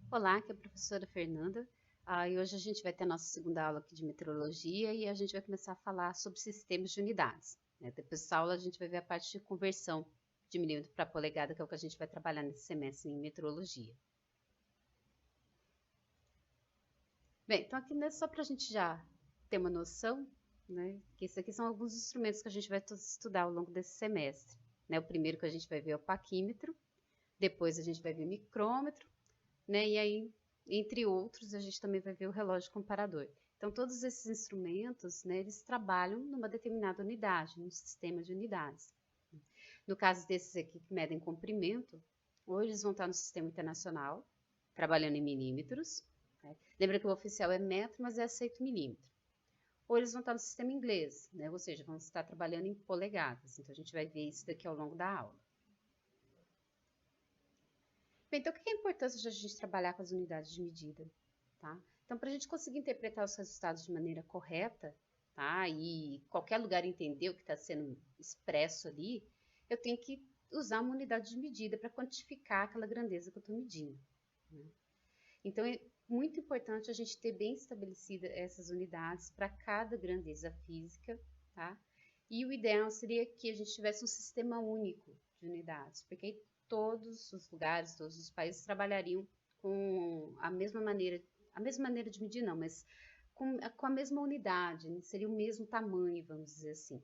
Olá, aqui é a professora Fernanda. E hoje a gente vai ter a nossa segunda aula aqui de meteorologia e a gente vai começar a falar sobre sistemas de unidades, né? Depois dessa aula a gente vai ver a parte de conversão de milímetro para polegada, que é o que a gente vai trabalhar nesse semestre em meteorologia. Bem, então aqui né, só para a gente já ter uma noção, né, que isso aqui são alguns instrumentos que a gente vai estudar ao longo desse semestre. Né? O primeiro que a gente vai ver é o paquímetro, depois a gente vai ver o micrômetro, né? E aí, entre outros, a gente também vai ver o relógio comparador. Então, todos esses instrumentos, né, eles trabalham numa determinada unidade, num sistema de unidades. No caso desses aqui que medem comprimento, ou eles vão estar no sistema internacional, trabalhando em milímetros. Né? Lembra que o oficial é metro, mas é aceito milímetro. Ou eles vão estar no sistema inglês, né? Ou seja, vão estar trabalhando em polegadas. Então, a gente vai ver isso daqui ao longo da aula. Bem, então, o que é a importância de a gente trabalhar com as unidades de medida? Tá? Então, para a gente conseguir interpretar os resultados de maneira correta, tá? E qualquer lugar entender o que está sendo expresso ali, eu tenho que usar uma unidade de medida para quantificar aquela grandeza que eu estou medindo. Né? Então, é muito importante a gente ter bem estabelecida essas unidades para cada grandeza física, tá? E o ideal seria que a gente tivesse um sistema único de unidades, porque aí todos os lugares, todos os países trabalhariam com a mesma maneira de medir não, mas com a mesma unidade, né? Seria o mesmo tamanho, vamos dizer assim.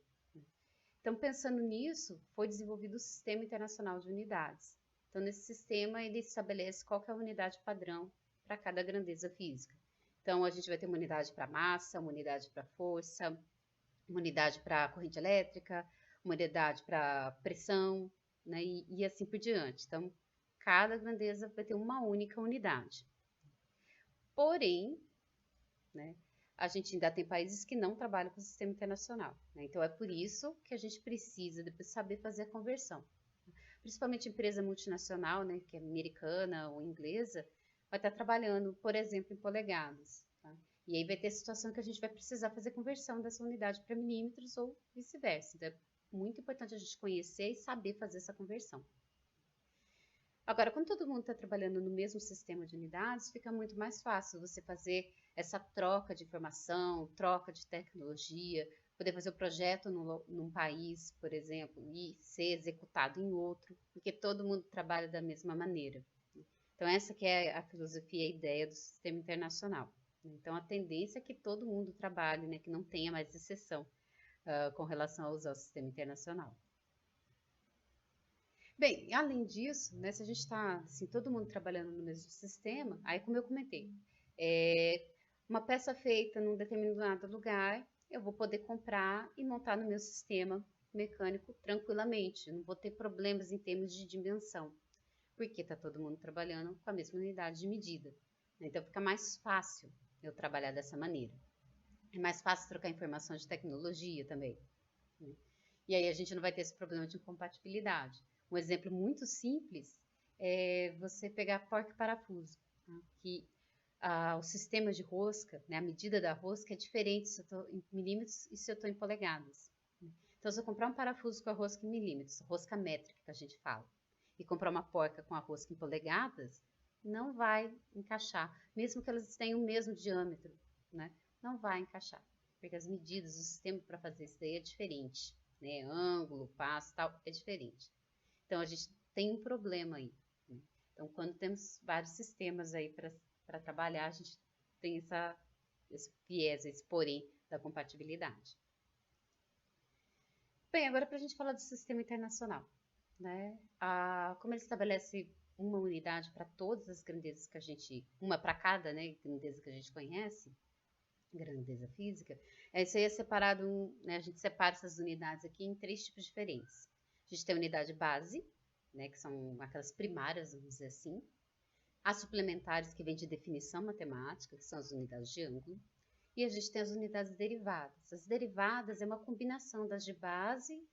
Então, pensando nisso, foi desenvolvido o Sistema Internacional de Unidades. Então, nesse sistema, ele estabelece qual que é a unidade padrão para cada grandeza física. Então, a gente vai ter uma unidade para massa, uma unidade para força, uma unidade para corrente elétrica, uma unidade para pressão, né, e assim por diante. Então, cada grandeza vai ter uma única unidade. Porém, né, a gente ainda tem países que não trabalham com o sistema internacional. Né? Então, é por isso que a gente precisa depois saber fazer a conversão. Principalmente empresa multinacional, né, que é americana ou inglesa, vai estar trabalhando, por exemplo, em polegadas. Tá? E aí vai ter a situação que a gente vai precisar fazer conversão dessa unidade para milímetros ou vice-versa. Então, é muito importante a gente conhecer e saber fazer essa conversão. Agora, quando todo mundo está trabalhando no mesmo sistema de unidades, fica muito mais fácil você fazer essa troca de informação, troca de tecnologia, poder fazer o projeto num país, por exemplo, e ser executado em outro, porque todo mundo trabalha da mesma maneira. Então, essa que é a filosofia, a ideia do sistema internacional. Então, a tendência é que todo mundo trabalhe, né, que não tenha mais exceção com relação a usar o sistema internacional. Bem, além disso, né, se a gente está assim, todo mundo trabalhando no mesmo sistema, aí como eu comentei, é, uma peça feita num determinado lugar, eu vou poder comprar e montar no meu sistema mecânico tranquilamente, não vou ter problemas em termos de dimensão, porque está todo mundo trabalhando com a mesma unidade de medida. Né? Então fica mais fácil eu trabalhar dessa maneira. É mais fácil trocar informação de tecnologia também. Né? E aí a gente não vai ter esse problema de incompatibilidade. Um exemplo muito simples é você pegar porca e parafuso, tá? Que o sistema de rosca, né, a medida da rosca é diferente se eu estou em milímetros e se eu estou em polegadas. Então, se eu comprar um parafuso com a rosca em milímetros, rosca métrica que a gente fala, e comprar uma porca com a rosca em polegadas, não vai encaixar, mesmo que elas tenham o mesmo diâmetro, né? Não vai encaixar, porque as medidas, o sistema para fazer isso daí é diferente, né? Ângulo, passo, tal, é diferente. Então, a gente tem um problema aí. Né? Então, quando temos vários sistemas aí para trabalhar, a gente tem esse viés, esse porém da compatibilidade. Bem, agora para a gente falar do sistema internacional. Né? Como ele estabelece uma unidade para todas as grandezas que a gente, uma para cada né, grandeza que a gente conhece, grandeza física, isso aí é separado, né, a gente separa essas unidades aqui em três tipos diferentes. A gente tem a unidade base, né, que são aquelas primárias, vamos dizer assim. As suplementares, que vêm de definição matemática, que são as unidades de ângulo. E a gente tem as unidades derivadas. As derivadas é uma combinação das de base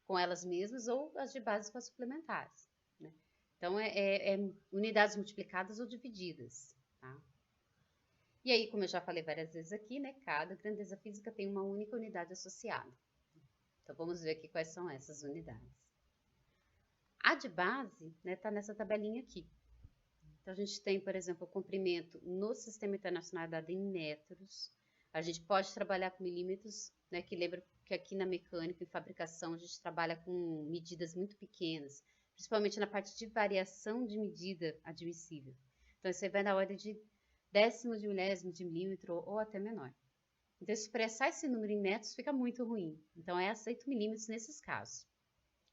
com elas mesmas ou as de base com as suplementares. Né? Então, é unidades multiplicadas ou divididas. Tá? E aí, como eu já falei várias vezes aqui, né, cada grandeza física tem uma única unidade associada. Então, vamos ver aqui quais são essas unidades. A de base está, né, nessa tabelinha aqui. Então, a gente tem, por exemplo, o comprimento no Sistema Internacional dado em metros. A gente pode trabalhar com milímetros, né, que lembra que aqui na mecânica e fabricação a gente trabalha com medidas muito pequenas, principalmente na parte de variação de medida admissível. Então, isso aí vai na ordem de décimos de milésimo de milímetro ou até menor. Então, expressar esse número em metros fica muito ruim. Então, é aceito milímetros nesses casos.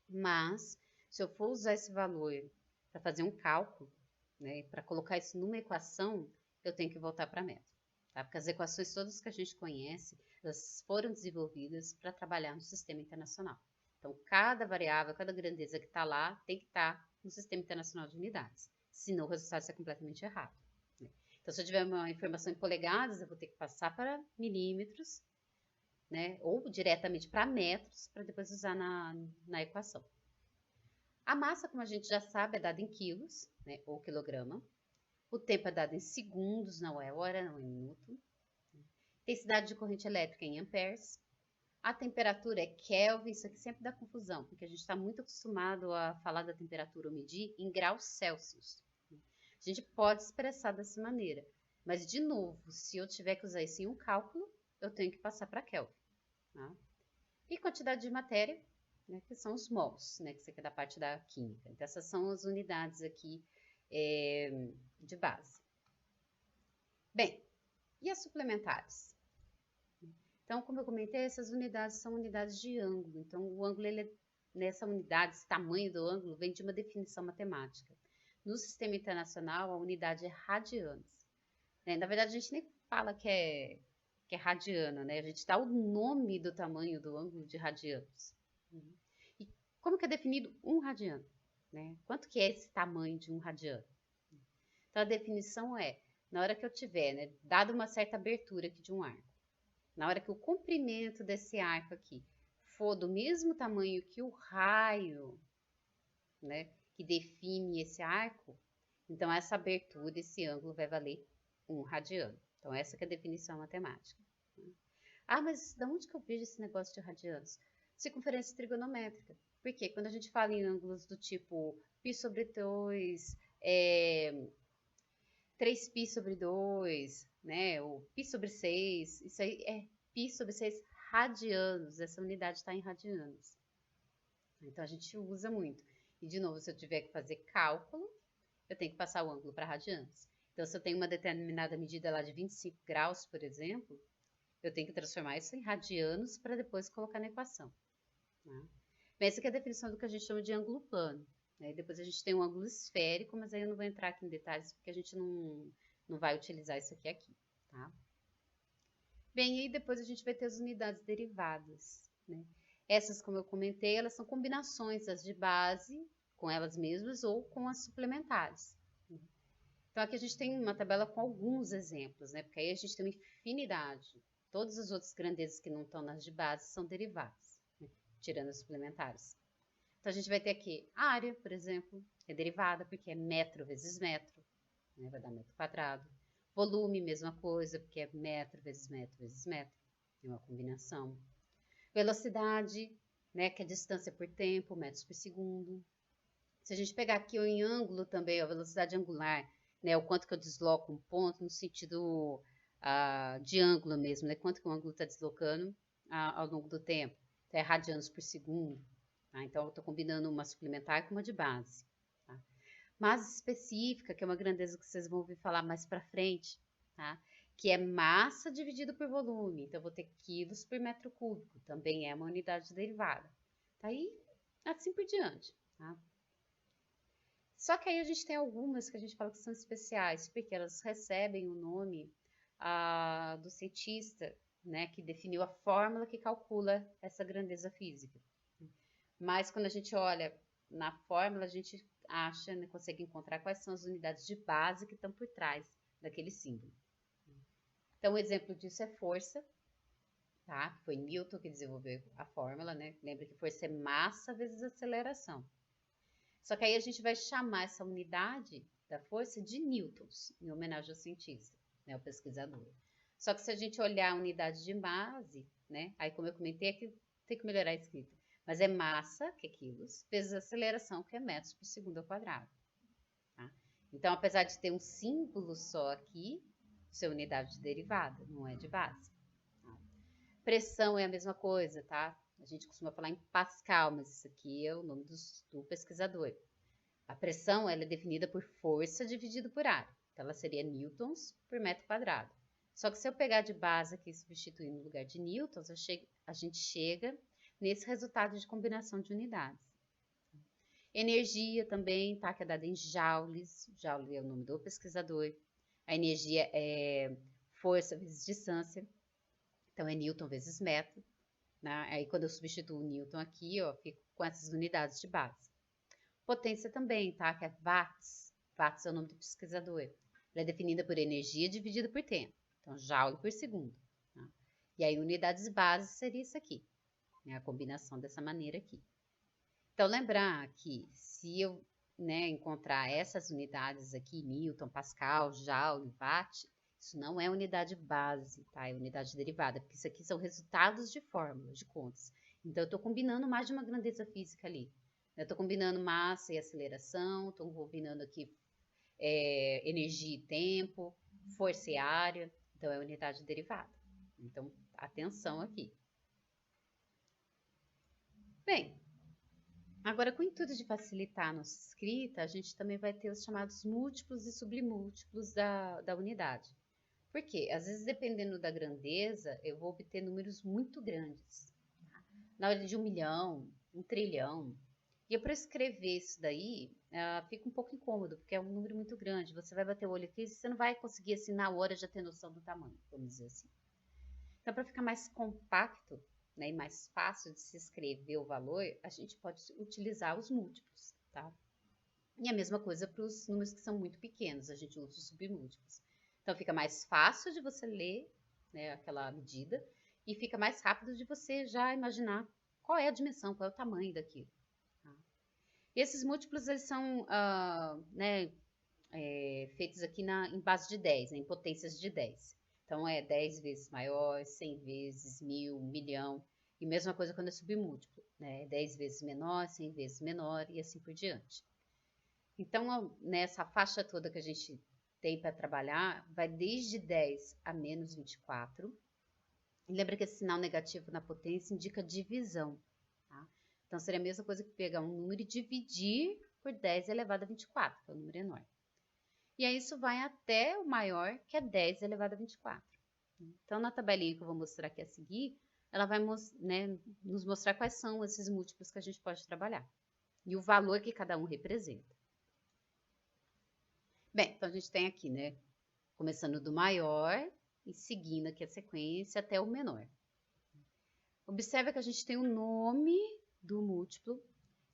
Mas, se eu for usar esse valor para fazer um cálculo, né, para colocar isso numa equação, eu tenho que voltar para metro. Tá? Porque as equações todas que a gente conhece, elas foram desenvolvidas para trabalhar no sistema internacional. Então, cada variável, cada grandeza que está lá, tem que estar no Sistema Internacional de Unidades. Senão, o resultado é completamente errado. Né? Então, se eu tiver uma informação em polegadas, eu vou ter que passar para milímetros, né? Ou diretamente para metros, para depois usar na equação. A massa, como a gente já sabe, é dada em quilos, né? Ou quilograma. O tempo é dado em segundos, não é hora, não é minuto. Intensidade de corrente elétrica em amperes. A temperatura é Kelvin, isso aqui sempre dá confusão, porque a gente está muito acostumado a falar da temperatura ou medir em graus Celsius. A gente pode expressar dessa maneira, mas de novo, se eu tiver que usar isso em um cálculo, eu tenho que passar para Kelvin. Tá? E quantidade de matéria, né, que são os mols, né, que isso aqui é da parte da química. Então, essas são as unidades aqui de base. Bem, e as suplementares? Então, como eu comentei, essas unidades são unidades de ângulo. Então, o ângulo, nessa unidade, esse tamanho do ângulo, vem de uma definição matemática. No sistema internacional, a unidade é radianos. Né? Na verdade, a gente nem fala que é radiano, né? A gente dá o nome do tamanho do ângulo de radianos. E como que é definido um radiano? Né? Quanto que é esse tamanho de um radiano? Então, a definição é, na hora que eu tiver, né, dado uma certa abertura aqui de um arco, na hora que o comprimento desse arco aqui for do mesmo tamanho que o raio, né, que define esse arco, então essa abertura, esse ângulo vai valer 1 radiano. Então essa que é a definição matemática. Ah, mas de onde que eu vejo esse negócio de radianos? Circunferência trigonométrica. Porque quando a gente fala em ângulos do tipo π sobre 2, 3π sobre 2, né, ou π sobre 6, isso aí é π sobre 6 radianos, essa unidade está em radianos. Então, a gente usa muito. E, de novo, se eu tiver que fazer cálculo, eu tenho que passar o ângulo para radianos. Então, se eu tenho uma determinada medida lá de 25 graus, por exemplo, eu tenho que transformar isso em radianos para depois colocar na equação. Né? Bem, essa aqui é a definição do que a gente chama de ângulo plano. Né? Depois a gente tem um ângulo esférico, mas aí eu não vou entrar aqui em detalhes, porque a gente não vai utilizar isso aqui. Tá? Bem, e aí depois a gente vai ter as unidades derivadas. Né? Essas, como eu comentei, elas são combinações, as de base, com elas mesmas, ou com as suplementares. Então, aqui a gente tem uma tabela com alguns exemplos, né? Porque aí a gente tem uma infinidade. Todas as outras grandezas que não estão nas de base são derivadas, né? Tirando as suplementares. Então, a gente vai ter aqui a área, por exemplo, é derivada, porque é metro vezes metro, né? Vai dar metro quadrado. Volume, mesma coisa, porque é metro vezes metro vezes metro, é uma combinação. Velocidade, né, que é distância por tempo, metros por segundo. Se a gente pegar aqui em ângulo também, a velocidade angular, né, o quanto que eu desloco um ponto no sentido de ângulo mesmo, né, quanto que o ângulo está deslocando ao longo do tempo. Então, é radianos por segundo. Tá? Então, eu estou combinando uma suplementar com uma de base. Tá? Massa específica, que é uma grandeza que vocês vão ouvir falar mais para frente, tá? Que é massa dividido por volume. Então, eu vou ter quilos por metro cúbico. Também é uma unidade derivada. Tá aí, assim por diante. Tá? Só que aí a gente tem algumas que a gente fala que são especiais, porque elas recebem o nome do cientista, né, que definiu a fórmula que calcula essa grandeza física. Mas quando a gente olha na fórmula, a gente acha, né, consegue encontrar quais são as unidades de base que estão por trás daquele símbolo. Então, um exemplo disso é força, tá? Foi Newton que desenvolveu a fórmula, né? Lembra que força é massa vezes aceleração. Só que aí a gente vai chamar essa unidade da força de newtons, em homenagem ao cientista, né, ao pesquisador. Só que se a gente olhar a unidade de base, né, aí como eu comentei, aqui tem que melhorar a escrita, mas é massa, que é quilos, vezes aceleração, que é metros por segundo ao quadrado. Tá? Então, apesar de ter um símbolo só aqui, isso é unidade de derivada, não é de base. Pressão é a mesma coisa, tá? A gente costuma falar em Pascal, mas isso aqui é o nome do pesquisador. A pressão ela é definida por força dividido por área. Então, ela seria newtons por metro quadrado. Só que se eu pegar de base aqui e substituir no lugar de newtons, a gente chega nesse resultado de combinação de unidades. Energia também, tá? Que é dada em joules. Joule é o nome do pesquisador. A energia é força vezes distância. Então, é newton vezes metro. Né? Aí, quando eu substituo o newton aqui, ó, fico com essas unidades de base. Potência também, tá? Que é watts. Watts é o nome do pesquisador. Ela é definida por energia dividida por tempo. Então, joule por segundo. Tá? E aí, unidades base seria isso aqui. Né? A combinação dessa maneira aqui. Então, lembrar que se eu encontrar essas unidades aqui, newton, pascal, joule, watt, isso não é unidade base, tá? É unidade derivada, porque isso aqui são resultados de fórmulas, de contas. Então, eu estou combinando mais de uma grandeza física ali. Eu estou combinando massa e aceleração, estou combinando aqui energia e tempo, força e área. Então, é unidade derivada. Então, atenção aqui. Bem, agora, com o intuito de facilitar a nossa escrita, a gente também vai ter os chamados múltiplos e submúltiplos da unidade. Por quê? Às vezes, dependendo da grandeza, eu vou obter números muito grandes. Tá? Na ordem de 1 milhão, 1 trilhão. E para escrever isso daí, fica um pouco incômodo, porque é um número muito grande. Você vai bater o olho aqui e você não vai conseguir, assim, na hora já ter noção do tamanho, vamos dizer assim. Então, para ficar mais compacto, né, e mais fácil de se escrever o valor, a gente pode utilizar os múltiplos, tá? E a mesma coisa para os números que são muito pequenos, a gente usa os submúltiplos. Então, fica mais fácil de você ler, né, aquela medida e fica mais rápido de você já imaginar qual é a dimensão, qual é o tamanho daquilo. Tá? E esses múltiplos, eles são feitos aqui em base de 10, em potências de 10. Então, é 10 vezes maior, 100 vezes, 1000, 1 milhão. E mesma coisa quando é submúltiplo, né? 10 vezes menor, 100 vezes menor e assim por diante. Então, nessa faixa toda que a gente tem para trabalhar, vai desde 10 a menos 24. E lembra que esse sinal negativo na potência indica divisão. Tá? Então, seria a mesma coisa que pegar um número e dividir por 10 elevado a 24, que é o número enorme. E aí isso vai até o maior, que é 10 elevado a 24. Então, na tabelinha que eu vou mostrar aqui a seguir, ela vai nos mostrar quais são esses múltiplos que a gente pode trabalhar. E o valor que cada um representa. Bem, então a gente tem aqui, né? Começando do maior e seguindo aqui a sequência até o menor. Observa que a gente tem o nome do múltiplo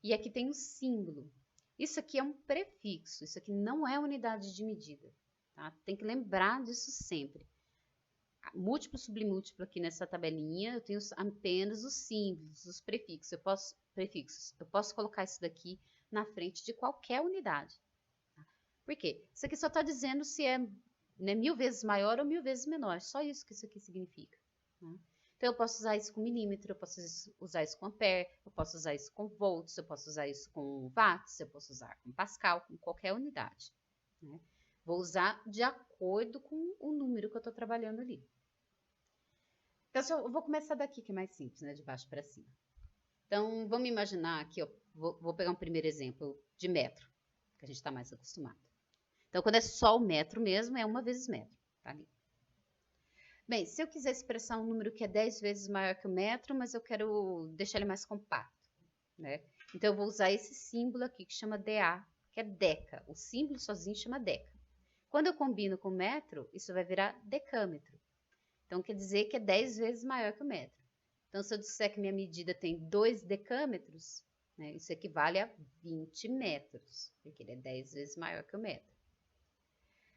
e aqui tem o símbolo. Isso aqui é um prefixo, isso aqui não é unidade de medida, tá? Tem que lembrar disso sempre. Múltiplo, submúltiplo aqui nessa tabelinha, eu tenho apenas os símbolos, os prefixos. Eu posso colocar isso daqui na frente de qualquer unidade. Tá? Por quê? Isso aqui só está dizendo se é 1000 vezes maior ou 1000 vezes menor. Só isso que isso aqui significa. Tá? Então, eu posso usar isso com milímetro, eu posso usar isso com ampere, eu posso usar isso com volts, eu posso usar isso com watts, eu posso usar com pascal, com qualquer unidade. Né? Vou usar de acordo com o número que eu estou trabalhando ali. Então, eu vou começar daqui, que é mais simples, né? De baixo para cima. Então, vamos imaginar aqui, ó, vou pegar um primeiro exemplo de metro, que a gente está mais acostumado. Então, quando é só o metro mesmo, é 1 vezes metro, tá ali. Bem, se eu quiser expressar um número que é 10 vezes maior que o metro, mas eu quero deixar ele mais compacto, né? Então, eu vou usar esse símbolo aqui, que chama DA, que é deca. O símbolo sozinho chama deca. Quando eu combino com metro, isso vai virar decâmetro. Então, quer dizer que é 10 vezes maior que o metro. Então, se eu disser que minha medida tem 2 decâmetros, né, isso equivale a 20 metros, porque ele é 10 vezes maior que o metro.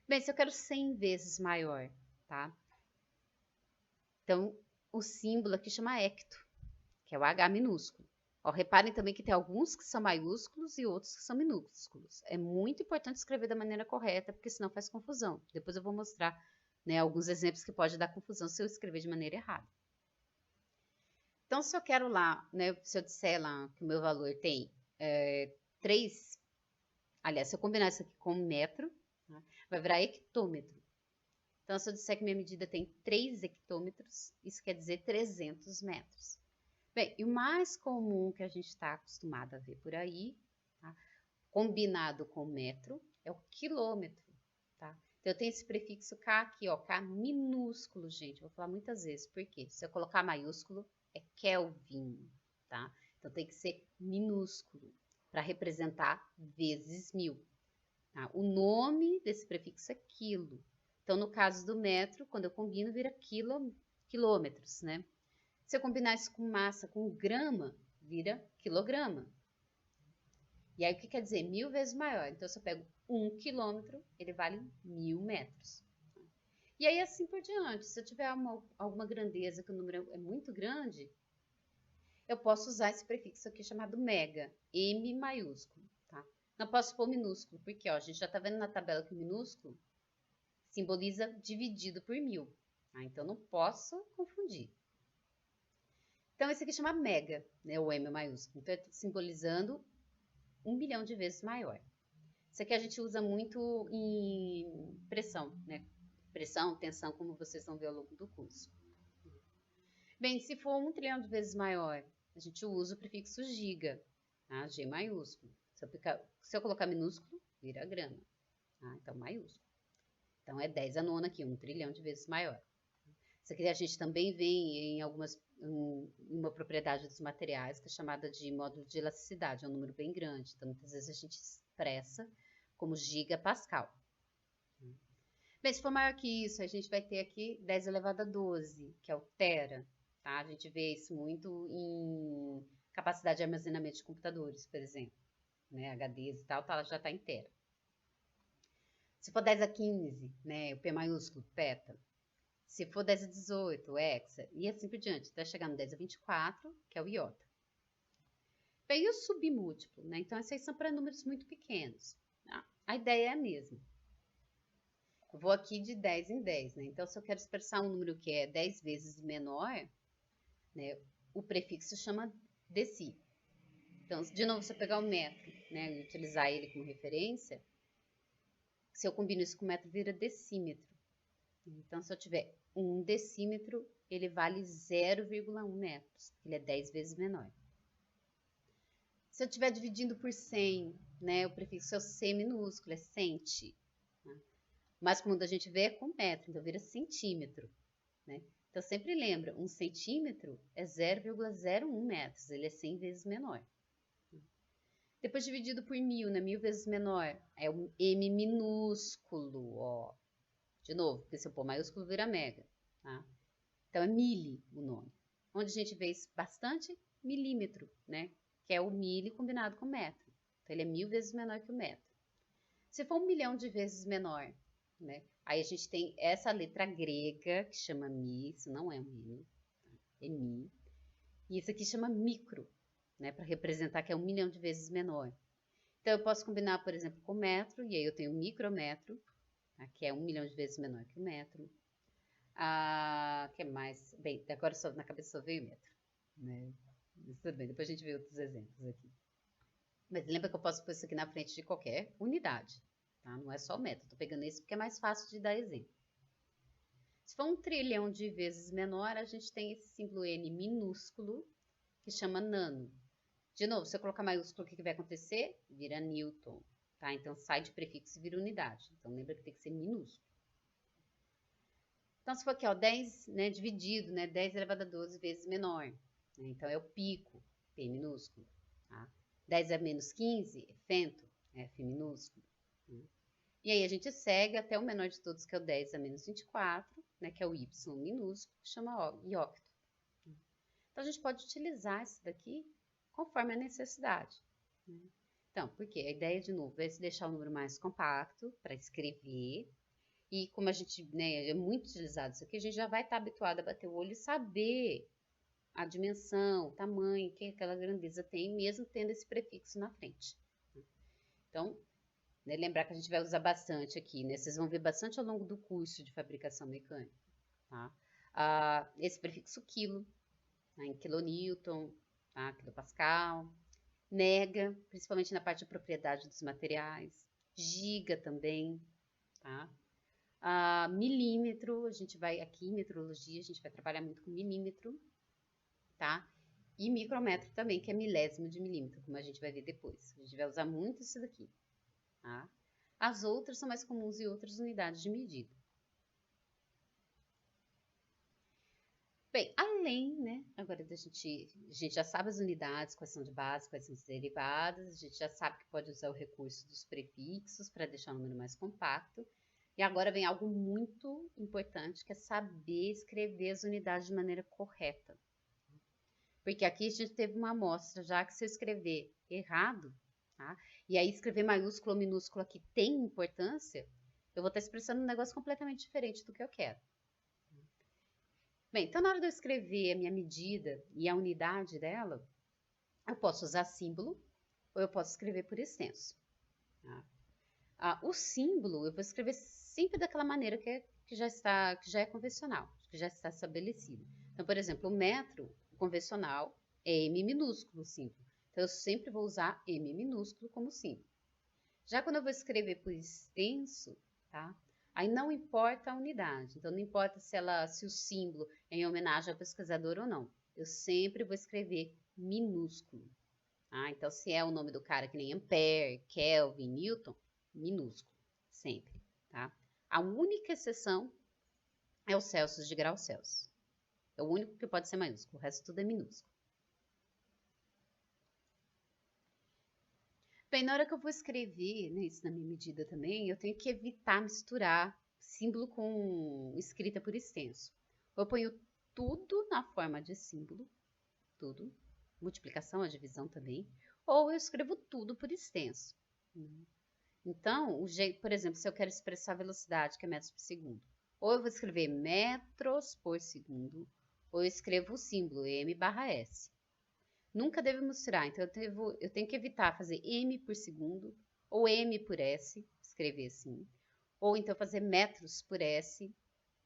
Bem, se eu quero 100 vezes maior, tá? Então, o símbolo aqui chama hecto, que é o H minúsculo. Ó, reparem também que tem alguns que são maiúsculos e outros que são minúsculos. É muito importante escrever da maneira correta, porque senão faz confusão. Depois eu vou mostrar, né, alguns exemplos que pode dar confusão se eu escrever de maneira errada. Então, se eu quero lá, né, se eu disser lá que o meu valor tem 3 Aliás, se eu combinar isso aqui com metro, tá, vai virar hectômetro. Então, se eu disser que minha medida tem 3 hectômetros, isso quer dizer 300 metros. Bem, e o mais comum que a gente está acostumado a ver por aí, tá, combinado com metro, é o quilômetro. Tá? Então, eu tenho esse prefixo K aqui, ó, K minúsculo, gente. Vou falar muitas vezes, por quê? Se eu colocar maiúsculo, é Kelvin, tá? Então, tem que ser minúsculo para representar vezes 1000. Tá? O nome desse prefixo é quilo. Então, no caso do metro, quando eu combino, vira quilômetros, né? Se eu combinar isso com massa, com grama, vira quilograma. E aí, o que quer dizer? 1000 vezes maior. Então, se eu pego 1 quilômetro, ele vale 1000 metros. E aí, assim por diante. Se eu tiver alguma grandeza, que o número é muito grande, eu posso usar esse prefixo aqui chamado mega, M maiúsculo, tá? Não posso pôr minúsculo, porque ó, a gente já está vendo na tabela que o minúsculo simboliza dividido por 1000. Tá? Então, não posso confundir. Então, esse aqui chama mega, né, o M maiúsculo. Então, simbolizando 1 milhão de vezes maior. Isso aqui a gente usa muito em pressão, né? Pressão, tensão, como vocês vão ver ao longo do curso. Bem, se for 1 trilhão de vezes maior, a gente usa o prefixo giga, tá? G maiúsculo. Se eu colocar minúsculo, vira grama. Tá? Então, maiúsculo. Então, é 10 a nona aqui, 1 trilhão de vezes maior. Isso aqui a gente também vê em uma propriedade dos materiais, que é chamada de módulo de elasticidade, é um número bem grande. Então, muitas vezes a gente expressa como gigapascal. Bem, se for maior que isso, a gente vai ter aqui 10 elevado a 12, que é o tera. Tá? A gente vê isso muito em capacidade de armazenamento de computadores, por exemplo. Né? HDs e tal, já está em tera. Se for 10 a 15, né, o P maiúsculo, peta. Se for 10 a 18, hexa, e assim por diante, até chegar no 10 a 24, que é o iota. Bem, e o submúltiplo, né? Então, esses são para números muito pequenos. Tá? A ideia é a mesma. Eu vou aqui de 10 em 10, né? Então, se eu quero expressar um número que é 10 vezes menor, né, o prefixo chama deci. Então, de novo, se eu pegar o metro, né, e utilizar ele como referência, se eu combino isso com metro, vira decímetro. Então, se eu tiver 1 decímetro, ele vale 0,1 metros. Ele é 10 vezes menor. Se eu estiver dividindo por 100, né, o prefixo é o C minúsculo, é centi. Né? O mais comum da gente ver é com metro, então vira centímetro. Né? Então, sempre lembra, 1 centímetro é 0,01 metros, ele é 100 vezes menor. Depois dividido por 1000, né, 1000 vezes menor, é um M minúsculo, ó. De novo, porque se eu pôr maiúsculo vira mega, tá? Então, é mili o nome. Onde a gente vê isso bastante? Milímetro, né? Que é o mili combinado com metro. Então, ele é 1000 vezes menor que o metro. Se for 1 milhão de vezes menor, né? Aí a gente tem essa letra grega, que chama mi, isso não é um mi, é mi. E isso aqui chama micro, né? Para representar que é 1 milhão de vezes menor. Então, eu posso combinar, por exemplo, com metro, e aí eu tenho micrômetro, que é 1 milhão de vezes menor que o metro. Que mais? Bem, agora só, na cabeça só veio o metro. Né? Tudo bem, depois a gente vê outros exemplos aqui. Mas lembra que eu posso pôr isso aqui na frente de qualquer unidade. Tá? Não é só o metro, estou pegando esse porque é mais fácil de dar exemplo. Se for 1 trilhão de vezes menor, a gente tem esse símbolo N minúsculo, que chama nano. De novo, se eu colocar maiúsculo, o que vai acontecer? Vira Newton. Tá? Então, sai de prefixo e vira unidade. Então, lembra que tem que ser minúsculo. Então, se for aqui, ó, 10, né, dividido, né, 10 elevado a 12 vezes menor. Né? Então, é o pico, P minúsculo. Tá? 10 a menos 15, é fento, F minúsculo. Né? E aí, a gente segue até o menor de todos, que é o 10 a menos 24, né, que é o Y minúsculo, que chama iocto. Então, a gente pode utilizar isso daqui conforme a necessidade. Né? Então, porque a ideia, de novo, é deixar o número mais compacto para escrever. E como a gente, né, é muito utilizado isso aqui, a gente já vai estar habituado a bater o olho e saber a dimensão, o tamanho que aquela grandeza tem, mesmo tendo esse prefixo na frente. Então, né, lembrar que a gente vai usar bastante aqui, né? Vocês vão ver bastante ao longo do curso de fabricação mecânica. Tá? Esse prefixo quilo, tá? Em quilonewton, tá? Quilopascal. mega, principalmente na parte de propriedade dos materiais, giga também, tá? Milímetro, a gente vai aqui em metrologia, a gente vai trabalhar muito com milímetro, tá? E micrômetro também, que é milésimo de milímetro, como a gente vai ver depois. A gente vai usar muito isso daqui, tá? As outras são mais comuns em outras unidades de medida. Bem, além, né, agora a gente já sabe as unidades, quais são de base, quais são as derivadas, a gente já sabe que pode usar o recurso dos prefixos para deixar o número mais compacto. E agora vem algo muito importante, que é saber escrever as unidades de maneira correta. Porque aqui a gente teve uma amostra, já que se eu escrever errado, tá? E aí escrever maiúsculo ou minúsculo aqui tem importância, eu vou estar expressando um negócio completamente diferente do que eu quero. Bem, então na hora de eu escrever a minha medida e a unidade dela, eu posso usar símbolo ou eu posso escrever por extenso. Tá? O símbolo eu vou escrever sempre daquela maneira que já é convencional, que já está estabelecido. Então, por exemplo, o metro convencional é M minúsculo símbolo. Então, eu sempre vou usar M minúsculo como símbolo. Já quando eu vou escrever por extenso, tá? Aí não importa a unidade. Então, não importa se o símbolo é em homenagem ao pesquisador ou não. Eu sempre vou escrever minúsculo. Tá? Então, se é o nome do cara que nem Ampere, Kelvin, Newton, minúsculo, sempre. Tá? A única exceção é o Celsius de grau Celsius. É o único que pode ser maiúsculo, o resto tudo é minúsculo. Bem, na hora que eu vou escrever, né, isso na minha medida também, eu tenho que evitar misturar símbolo com escrita por extenso. Eu ponho tudo na forma de símbolo, tudo, multiplicação, a divisão também, ou eu escrevo tudo por extenso. Então, por exemplo, se eu quero expressar a velocidade, que é metros por segundo, ou eu vou escrever metros por segundo, ou eu escrevo o símbolo m/s. Nunca devo misturar, então eu tenho que evitar fazer m por segundo, ou m por s, escrever assim, ou então fazer metros por s,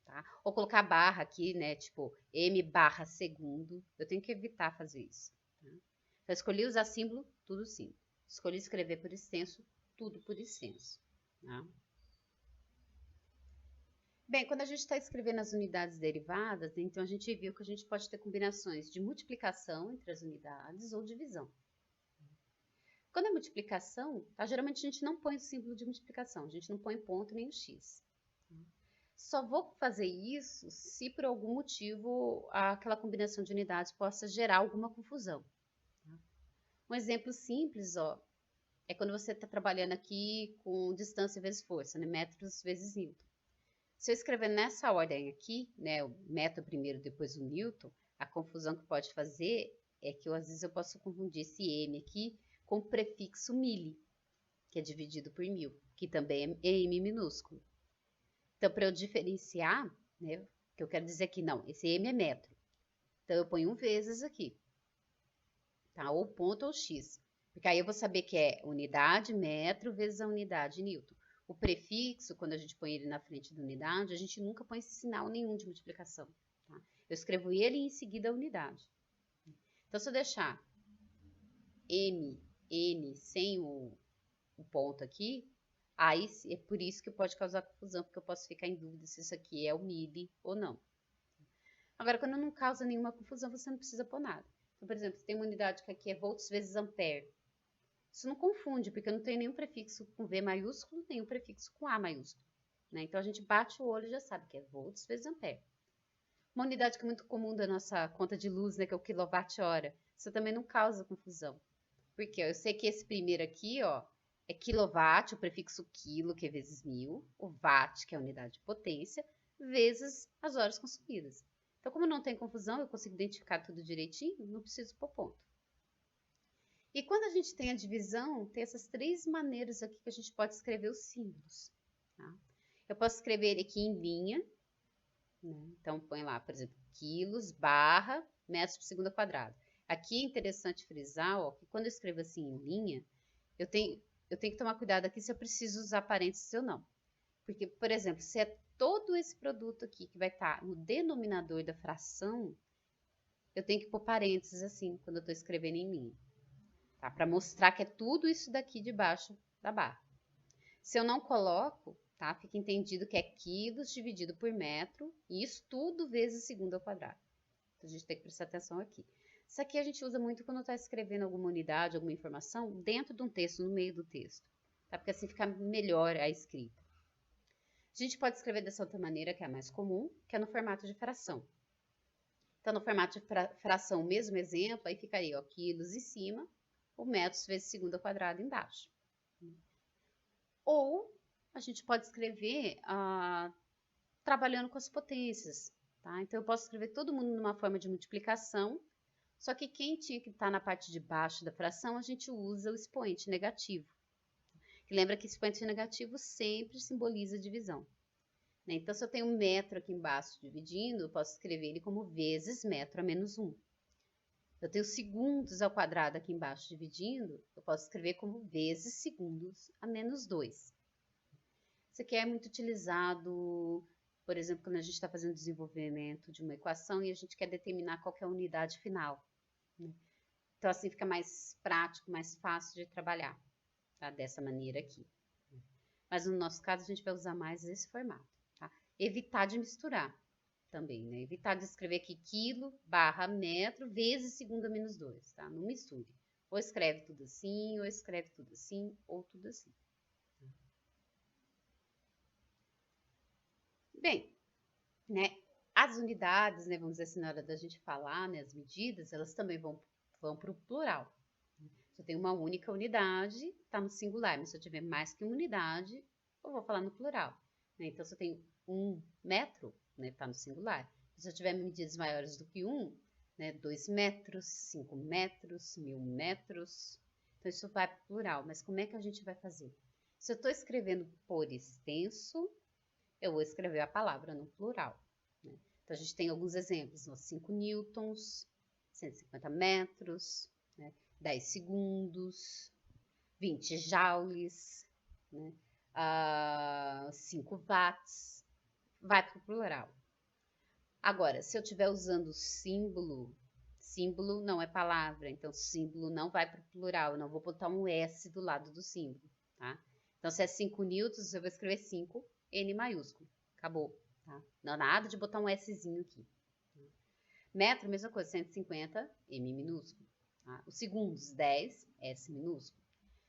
tá? Ou colocar barra aqui, né, tipo m/segundo, eu tenho que evitar fazer isso. Tá? Então, escolhi usar símbolo, tudo símbolo. Escolhi escrever por extenso, tudo por extenso. Tá? Bem, quando a gente está escrevendo as unidades derivadas, então a gente viu que a gente pode ter combinações de multiplicação entre as unidades ou divisão. Quando é multiplicação, tá, geralmente a gente não põe o símbolo de multiplicação, a gente não põe ponto nem o x. Só vou fazer isso se por algum motivo aquela combinação de unidades possa gerar alguma confusão. Um exemplo simples, ó, é quando você está trabalhando aqui com distância vezes força, né, metros vezes newton. Se eu escrever nessa ordem aqui, né, o metro primeiro, depois o newton, a confusão que pode fazer é que às vezes eu posso confundir esse m aqui com o prefixo mili, que é dividido por 1000, que também é m minúsculo. Então, para eu diferenciar, né, o que eu quero dizer aqui, não, esse m é metro. Então, eu ponho vezes aqui, tá? Ou ponto ou x. Porque aí eu vou saber que é unidade metro vezes a unidade newton. O prefixo, quando a gente põe ele na frente da unidade, a gente nunca põe sinal nenhum de multiplicação. Tá? Eu escrevo ele e em seguida a unidade. Então, se eu deixar m, n sem o ponto aqui, aí é por isso que pode causar confusão, porque eu posso ficar em dúvida se isso aqui é o mili ou não. Agora, quando não causa nenhuma confusão, você não precisa pôr nada. Então, por exemplo, tem uma unidade que aqui é volts vezes ampere. Isso não confunde, porque eu não tenho nenhum prefixo com V maiúsculo, nenhum prefixo com A maiúsculo. Né? Então, a gente bate o olho e já sabe que é volts vezes ampere. Uma unidade que é muito comum da nossa conta de luz, né, que é o quilowatt-hora. Isso também não causa confusão. Porque eu sei que esse primeiro aqui, ó, é quilowatt, o prefixo quilo, que é vezes 1000, o watt, que é a unidade de potência, vezes as horas consumidas. Então, como não tem confusão, eu consigo identificar tudo direitinho, não preciso pôr ponto. E quando a gente tem a divisão, tem essas três maneiras aqui que a gente pode escrever os símbolos. Tá? Eu posso escrever ele aqui em linha, né? Então põe lá, por exemplo, quilos, barra, metros por segundo ao quadrado. Aqui é interessante frisar, ó, que quando eu escrevo assim em linha, eu tenho que tomar cuidado aqui se eu preciso usar parênteses ou não. Porque, por exemplo, se é todo esse produto aqui que vai estar no denominador da fração, eu tenho que pôr parênteses assim, quando eu estou escrevendo em linha. tá? Para mostrar que é tudo isso daqui debaixo da barra. Se eu não coloco, tá? Fica entendido que é quilos dividido por metro, e isso tudo vezes segundo ao quadrado. Então, a gente tem que prestar atenção aqui. Isso aqui a gente usa muito quando está escrevendo alguma unidade, alguma informação, dentro de um texto, no meio do texto, tá? Porque assim fica melhor a escrita. A gente pode escrever dessa outra maneira, que é a mais comum, que é no formato de fração. Então, no formato de fração, o mesmo exemplo, aí ficaria, ó, quilos em cima, o metros vezes segundo ao quadrado embaixo. Ou a gente pode escrever trabalhando com as potências, tá? Então, eu posso escrever todo mundo numa forma de multiplicação, só que quem tinha que estar na parte de baixo da fração, a gente usa o expoente negativo. Lembra que expoente negativo sempre simboliza divisão. Né? Então, se eu tenho um metro aqui embaixo dividindo, eu posso escrever ele como vezes metro a menos 1. Eu tenho segundos ao quadrado aqui embaixo dividindo, eu posso escrever como vezes segundos a menos 2. Isso aqui é muito utilizado, por exemplo, quando a gente está fazendo desenvolvimento de uma equação e a gente quer determinar qual que é a unidade final. Né? Então, assim fica mais prático, mais fácil de trabalhar, tá? Dessa maneira aqui. Mas no nosso caso, a gente vai usar mais esse formato. Tá? Evitar de misturar também, né? Evitar de escrever aqui quilo barra metro vezes segundo a menos 2, tá? Não misture. Ou escreve tudo assim, ou escreve tudo assim, ou tudo assim. Bem, né? As unidades, né? Vamos dizer assim, na hora da gente falar, né? As medidas, elas também vão para o plural. Se eu tenho uma única unidade, está no singular, mas se eu tiver mais que uma unidade, eu vou falar no plural. Né? Então, se eu tenho 1 metro, né, está no singular. Se eu tiver medidas maiores do que 1, né, 2 metros, 5 metros, 1000 metros, então isso vai para o plural. Mas como é que a gente vai fazer? Se eu estou escrevendo por extenso, eu vou escrever a palavra no plural. Né? Então, a gente tem alguns exemplos, 5 newtons, 150 metros, né? 10 segundos, 20 joules, né? 5 watts, vai para o plural. Agora, se eu estiver usando símbolo, símbolo não é palavra, então símbolo não vai para o plural, eu não vou botar um S do lado do símbolo, tá? Então, se é 5 newtons, eu vou escrever 5, N maiúsculo, acabou, tá? Não nada de botar um Szinho aqui. Metro, mesma coisa, 150, M minúsculo. Tá? Os segundos, 10, S minúsculo.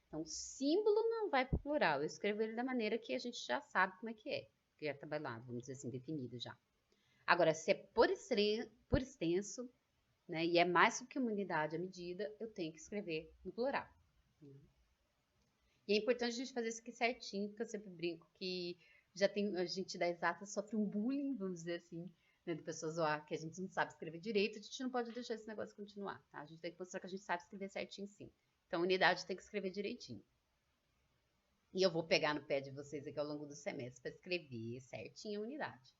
Então, o símbolo não vai para o plural. Eu escrevo ele da maneira que a gente já sabe como é, que é trabalhado, vamos dizer assim, definido já. Agora, se é por extenso, né, e é mais do que uma unidade a medida, eu tenho que escrever no plural. E é importante a gente fazer isso aqui certinho, porque eu sempre brinco que a gente da exata sofre um bullying, vamos dizer assim, né, de pessoas zoar que a gente não sabe escrever direito, a gente não pode deixar esse negócio continuar, tá? A gente tem que mostrar que a gente sabe escrever certinho sim. Então, unidade tem que escrever direitinho. E eu vou pegar no pé de vocês aqui ao longo do semestre para escrever certinho a unidade.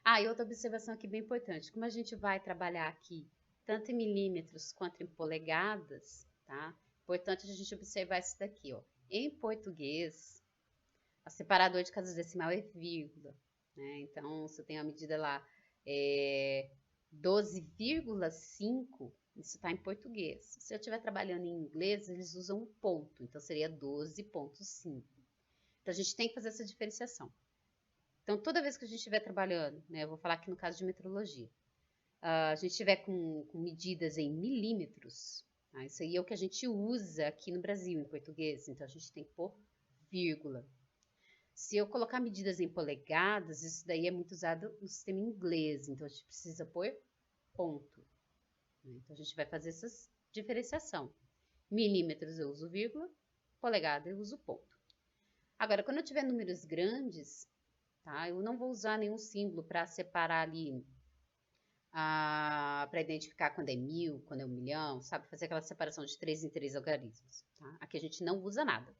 E outra observação aqui bem importante. Como a gente vai trabalhar aqui tanto em milímetros quanto em polegadas, tá? Importante a gente observar isso daqui, ó. Em português, o separador de casa decimal é vírgula, né? Então, se eu tenho a medida lá 12,5, isso está em português. Se eu estiver trabalhando em inglês, eles usam um ponto, então seria 12,5. Então, a gente tem que fazer essa diferenciação. Então, toda vez que a gente estiver trabalhando, né, eu vou falar aqui no caso de metrologia, a gente estiver com medidas em milímetros, tá? Isso aí é o que a gente usa aqui no Brasil, em português, então a gente tem que pôr vírgula. Se eu colocar medidas em polegadas, isso daí é muito usado no sistema inglês, então a gente precisa pôr ponto. Então, a gente vai fazer essa diferenciação. Milímetros eu uso vírgula, polegada eu uso ponto. Agora, quando eu tiver números grandes, tá, eu não vou usar nenhum símbolo para separar ali, para identificar quando é 1000, quando é 1 milhão, sabe? Fazer aquela separação de 3 em 3 algarismos. Tá? Aqui a gente não usa nada.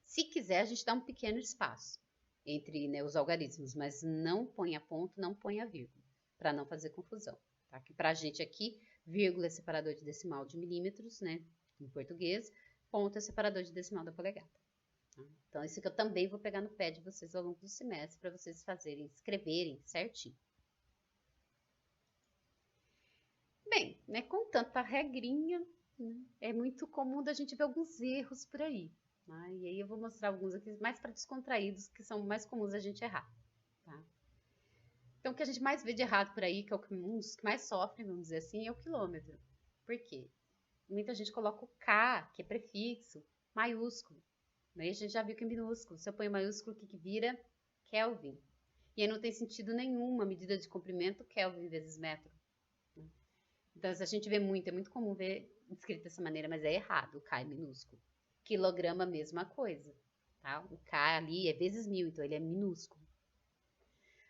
Se quiser, a gente dá um pequeno espaço entre, né, os algarismos, mas não ponha ponto, não ponha vírgula, para não fazer confusão. Tá? Que para a gente aqui, vírgula é separador de decimal de milímetros, né, em português, ponto é separador de decimal da polegada. Tá? Então, isso que eu também vou pegar no pé de vocês ao longo do semestre, para vocês escreverem certinho. Bem, né, com tanta regrinha, né, é muito comum da gente ver alguns erros por aí. Tá? E aí eu vou mostrar alguns aqui mais para descontraídos, que são mais comuns a gente errar. Tá? Então, o que a gente mais vê de errado por aí, que é um dos que mais sofrem, vamos dizer assim, é o quilômetro. Por quê? Muita gente coloca o K, que é prefixo, maiúsculo. Né? A gente já viu que é minúsculo. Se eu ponho maiúsculo, o que vira? Kelvin. E aí não tem sentido nenhum uma medida de comprimento Kelvin vezes metro. Então, a gente vê muito, é muito comum ver escrito dessa maneira, mas é errado, o K é minúsculo. Quilograma, mesma coisa. Tá? O K ali é vezes 1000, então ele é minúsculo.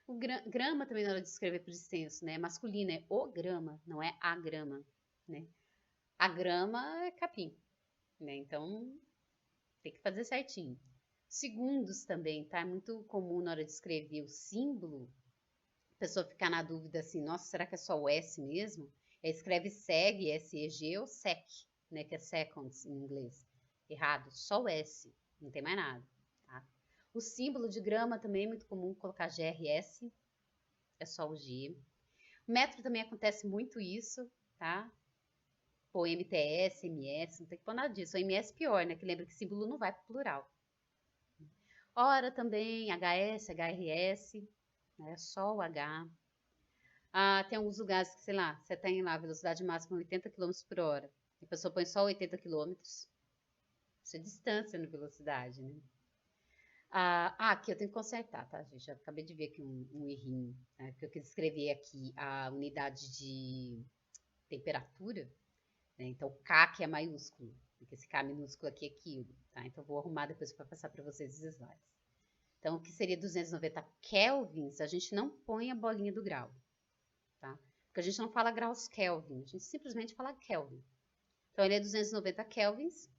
O grama também na hora de escrever por extenso, né? Masculino é o grama, não é a grama, né? A grama é capim, né? Então, tem que fazer certinho. Segundos também, tá? É muito comum na hora de escrever o símbolo, a pessoa ficar na dúvida assim, nossa, será que é só o S mesmo? Escreve SEG, SEG ou SEC, né? Que é seconds em inglês. Errado, só o S, não tem mais nada, tá? O símbolo de grama também é muito comum colocar GRS, é só o G. O metro também acontece muito isso, tá? Pô, MTS, MS, não tem que pôr nada disso. O MS pior, né? Que lembra que símbolo não vai para plural. Hora também, HS, HRS, né? Só o H. Ah, tem alguns lugares que, sei lá, você tem lá a velocidade máxima 80 km por hora. E a pessoa põe só 80 km. Isso é distância na velocidade, né? Aqui eu tenho que consertar, tá, gente? Já acabei de ver aqui um errinho, né? Porque eu quis escrever aqui a unidade de temperatura, né? Então, o K que é maiúsculo, porque esse K minúsculo aqui é quilo, tá? Então, eu vou arrumar depois para passar para vocês os slides. Então, o que seria 290 kelvins, a gente não põe a bolinha do grau, tá? Porque a gente não fala graus Kelvin, a gente simplesmente fala Kelvin. Então, ele é 290 kelvins,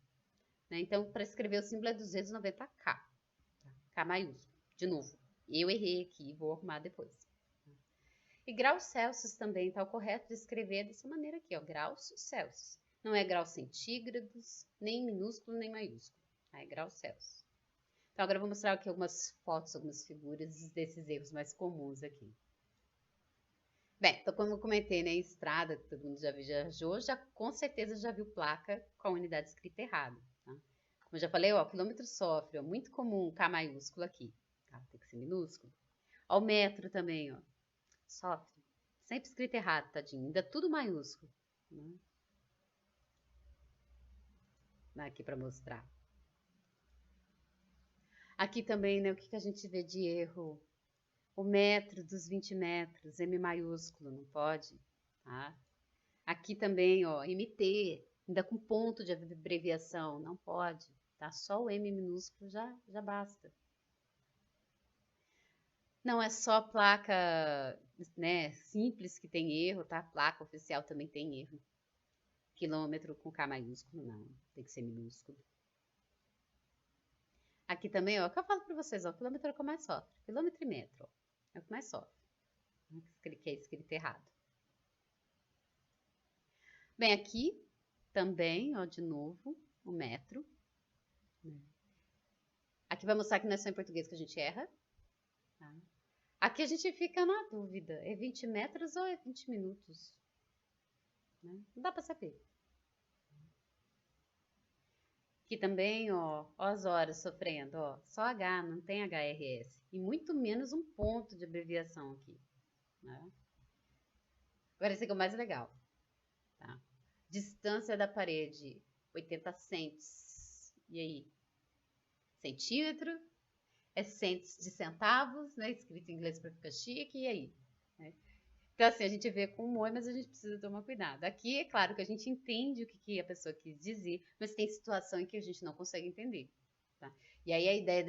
né? Então, para escrever o símbolo é 290K. K maiúsculo. De novo, eu errei aqui, vou arrumar depois. E graus Celsius também está o correto de escrever dessa maneira aqui, ó, graus Celsius. Não é graus centígrados, nem minúsculo, nem maiúsculo. É graus Celsius. Então, agora eu vou mostrar aqui algumas fotos, algumas figuras desses erros mais comuns aqui. Bem, então como eu comentei, né, em estrada, que todo mundo já viajou, com certeza já viu placa com a unidade escrita errada. Tá? Como eu já falei, ó, quilômetro sofre, ó, muito comum K maiúsculo aqui, tá? Tem que ser minúsculo. Ó, o metro também, ó, sofre. Sempre escrito errado, tadinho, ainda tudo maiúsculo. Né? Aqui para mostrar. Aqui também, né, o que a gente vê de erro? O metro dos 20 metros, M maiúsculo, não pode, tá? Aqui também, ó, MT, ainda com ponto de abreviação, não pode, tá? Só o M minúsculo já basta. Não é só placa, né, simples que tem erro, tá? Placa oficial também tem erro. Quilômetro com K maiúsculo, não, tem que ser minúsculo. Aqui também, ó, o que eu falo para vocês, ó, quilômetro é o que mais sofre. Quilômetro e metro, ó, é o que mais sofre. Que é escrito errado. Bem, aqui também, ó, de novo, o metro. Aqui vai mostrar que não é só em português que a gente erra. Tá? Aqui a gente fica na dúvida, é 20 metros ou é 20 minutos? Né? Não dá para saber. Aqui também, ó as horas sofrendo, ó, só H, não tem HRS. E muito menos um ponto de abreviação aqui. Né? Agora esse aqui é o mais legal. Tá? Distância da parede, 80 cents. E aí? Centímetro? É cents de centavos, né? Escrito em inglês para ficar chique, e aí? Né? Então, assim, a gente vê com humor, mas a gente precisa tomar cuidado. Aqui, é claro que a gente entende o que a pessoa quis dizer, mas tem situação em que a gente não consegue entender. Tá? E aí a ideia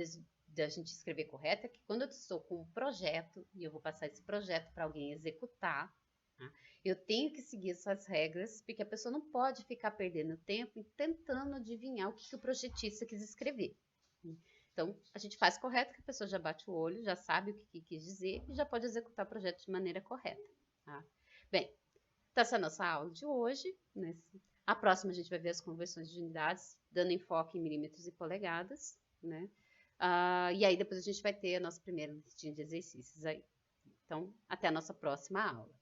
da gente escrever correto é que quando eu estou com um projeto, e eu vou passar esse projeto para alguém executar, tá? Eu tenho que seguir essas regras, porque a pessoa não pode ficar perdendo tempo e tentando adivinhar o que o projetista quis escrever. Então, a gente faz correto, que a pessoa já bate o olho, já sabe o que quis dizer e já pode executar o projeto de maneira correta. Tá? Bem, então essa é a nossa aula de hoje. Né? A próxima a gente vai ver as conversões de unidades, dando enfoque em milímetros e polegadas. Né? E aí depois a gente vai ter a nossa primeira listinha de exercícios aí. Então, até a nossa próxima aula.